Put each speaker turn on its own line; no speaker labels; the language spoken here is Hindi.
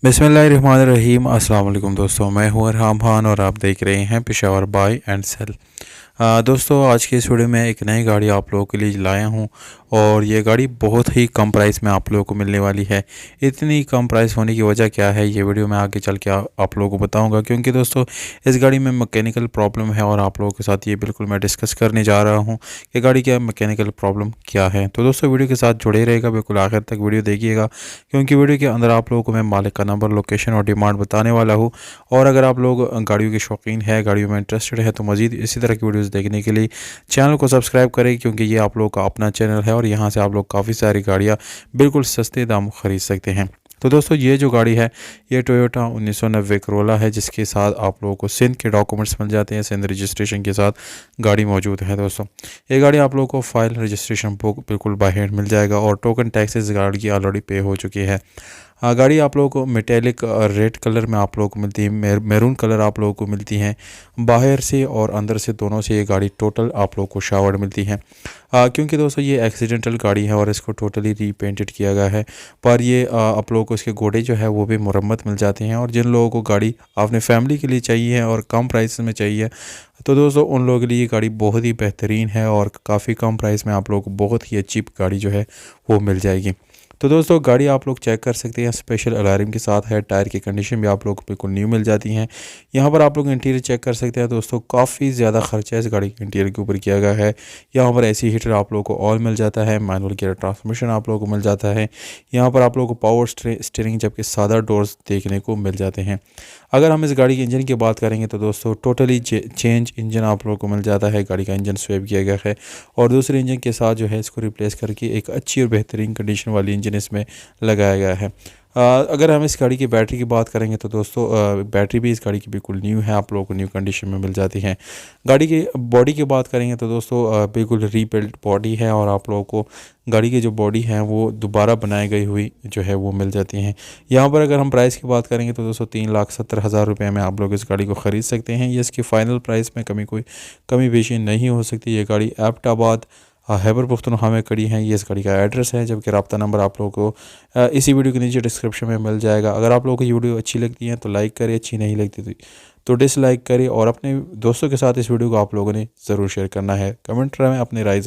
बिस्मिल्लाहिर्रहमानिर्रहीम। अस्सलाम वालेकुम दोस्तों, मैं हूं अरहाम खान और आप देख रहे हैं पेशावर बाय एंड सेल। दोस्तों, आज की इस वीडियो में एक नई गाड़ी आप लोगों के लिए लाया हूं और ये गाड़ी बहुत ही कम प्राइस में आप लोगों को मिलने वाली है। इतनी कम प्राइस होने की वजह क्या है, ये वीडियो में आगे चल के आप लोगों को बताऊंगा, क्योंकि दोस्तों इस गाड़ी में मैकेनिकल प्रॉब्लम है और आप लोगों के साथ ये बिल्कुल मैं डिस्कस करने जा रहा हूँ कि गाड़ी क्या मैकेनिकल प्रॉब्लम क्या है। तो दोस्तों वीडियो के साथ जुड़े रहेगा, बिल्कुल आखिर तक वीडियो देखिएगा, क्योंकि वीडियो के अंदर आप लोगों को मैं मालिक का नंबर, लोकेशन और डिमांड बताने वाला हूँ। और अगर आप लोग गाड़ियों के शौकीन है, गाड़ियों में इंटरेस्टेड है, तो मज़ीद इसी तरह की वीडियोस देखने के लिए चैनल को सब्सक्राइब करें, क्योंकि ये आप लोगों का अपना चैनल है और यहाँ से आप लोग काफ़ी सारी गाड़ियाँ बिल्कुल सस्ते दाम खरीद सकते हैं। तो दोस्तों ये जो गाड़ी है ये टोयोटा 1990 करोला है, जिसके साथ आप लोगों को सिंध के डॉक्यूमेंट्स मिल जाते हैं, सिंध रजिस्ट्रेशन के साथ गाड़ी मौजूद है। दोस्तों ये गाड़ी आप लोगों को फाइल रजिस्ट्रेशन बुक बिल्कुल बाय हैंड मिल जाएगा और टोकन टैक्सेस गाड़ी की ऑलरेडी पे हो चुकी है। गाड़ी आप लोगों को मेटेलिक रेड कलर में आप लोगों को मिलती है, मैरून कलर आप लोगों को मिलती हैं। बाहर से और अंदर से दोनों से ये गाड़ी टोटल आप लोगों को शावर्ड मिलती है। क्योंकि दोस्तों ये एक्सीडेंटल गाड़ी है और इसको टोटली रीपेंटेड किया गया है, पर ये आप लोगों को इसके गोडे जो है वो भी मुरम्मत मिल जाते हैं। और जिन लोगों को गाड़ी अपने फैमिली के लिए चाहिए है और कम प्राइस में चाहिए, तो दोस्तों उन लोगों के लिए ये गाड़ी बहुत ही बेहतरीन है और काफ़ी कम प्राइस में आप लोगों को बहुत ही अच्छी गाड़ी जो है वो मिल जाएगी। तो दोस्तों गाड़ी आप लोग चेक कर सकते हैं, स्पेशल अलार्म के साथ है। टायर की कंडीशन भी आप लोग को बिल्कुल न्यू मिल जाती हैं। यहाँ पर आप लोग इंटीरियर चेक कर सकते हैं। दोस्तों काफ़ी ज़्यादा खर्चा इस गाड़ी के इंटीरियर के ऊपर किया गया है। यहाँ पर एसी हीटर आप लोगों को ऑल मिल जाता है, मैनुअल गियर ट्रांसमिशन आप लोगों को मिल जाता है। यहाँ पर आप लोगों को पावर स्टीयरिंग जबकि सादा डोर्स देखने को मिल जाते हैं। अगर हम इस गाड़ी के इंजन की बात करेंगे तो दोस्तों टोटली चेंज इंजन आप लोगों को मिल जाता है। गाड़ी का इंजन स्वेप किया गया है और दूसरे इंजन के साथ जो है इसको रिप्लेस करके एक अच्छी और बेहतरीन कंडीशन वाली इंजन इसमें लगाया गया है। अगर हम इस गाड़ी की बैटरी की बात करेंगे तो दोस्तों बैटरी भी इस गाड़ी की बिल्कुल न्यू है, आप लोगों को न्यू कंडीशन में मिल जाती है। गाड़ी की बॉडी की बात करेंगे तो दोस्तों बिल्कुल रीबिल्ट बॉडी है और आप लोगों को गाड़ी की जो बॉडी है वो दोबारा बनाई गई हुई जो है वो मिल जाती हैं। यहाँ पर अगर हम प्राइस की बात करेंगे तो दोस्तों 3,70,000 रुपये में आप लोग इस गाड़ी को ख़रीद सकते हैं। ये इसकी फ़ाइनल प्राइस में कोई कमी पेशी नहीं हो सकती। ये गाड़ी एबटाबाद खैबर पख्तूनख्वा में खड़ी हैं। ये इस गाड़ी का एड्रेस है, जबकि रब्ता नंबर आप लोगों को इसी वीडियो के नीचे डिस्क्रिप्शन में मिल जाएगा। अगर आप लोगों को ये वीडियो अच्छी लगती है तो लाइक करें, अच्छी नहीं लगती तो डिसलाइक करें और अपने दोस्तों के साथ इस वीडियो को आप लोगों ने ज़रूर शेयर करना है। कमेंट में अपनी राय